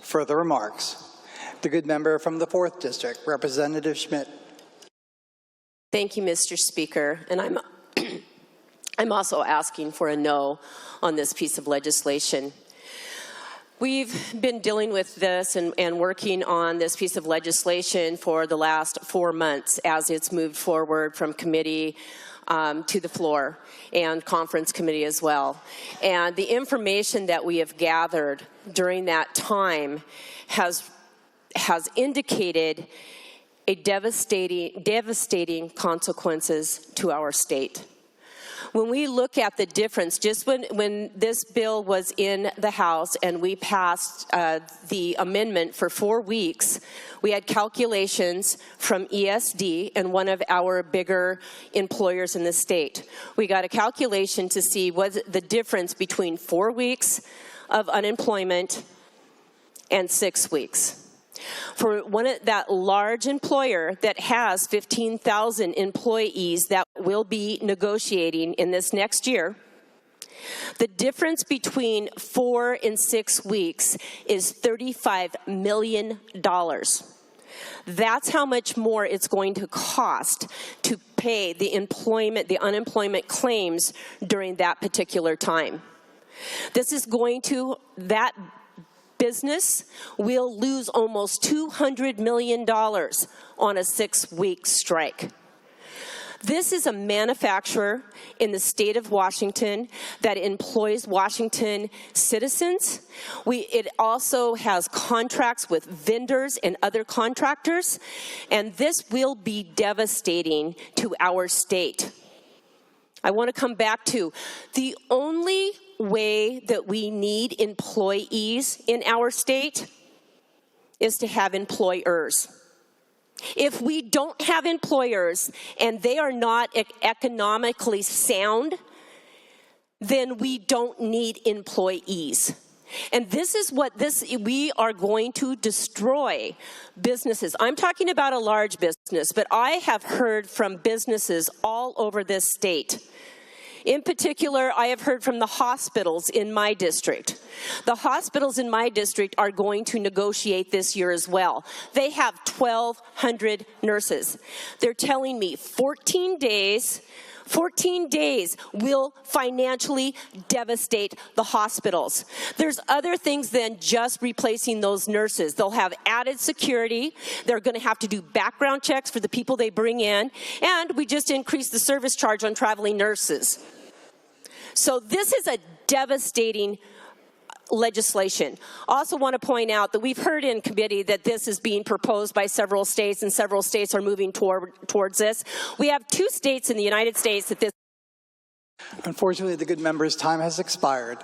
Further remarks? The good member from the 4th District, Representative Schmidt. Thank you, Mr. Speaker. And I'm also asking for a no on this piece of legislation. We've been dealing with this and working on this piece of legislation for the last 4 months as it's moved forward from committee to the floor and conference committee as well. And the information that we have gathered during that time has indicated a devastating consequences to our state. When we look at the difference, just when this bill was in the House and we passed the amendment for 4 weeks, we had calculations from ESD and one of our bigger employers in the state. We got a calculation to see what the difference between 4 weeks of unemployment and 6 weeks. For that large employer that has 15,000 employees that will be negotiating in this next year, the difference between 4 and 6 weeks is $35 million. That's how much more it's going to cost to pay the unemployment claims during that particular time. This is going to, that business will lose almost $200 million on a 6-week strike. This is a manufacturer in the state of Washington that employs Washington citizens. It also has contracts with vendors and other contractors, and this will be devastating to our state. I want to come back to the only way that we need employees in our state is to have employers. If we don't have employers and they are not economically sound, then we don't need employees. And this is what we are going to destroy businesses. I'm talking about a large business, but I have heard from businesses all over this state. In particular, I have heard from the hospitals in my district. The hospitals in my district are going to negotiate this year as well. They have 1,200 nurses. They're telling me 14 days will financially devastate the hospitals. There's other things than just replacing those nurses. They'll have added security. They're going to have to do background checks for the people they bring in. And we just increased the service charge on traveling nurses. So this is a devastating legislation. Also want to point out that we've heard in committee that this is being proposed by several states, and several states are moving towards this. We have 2 states in the United States that this... Unfortunately, the good member's time has expired.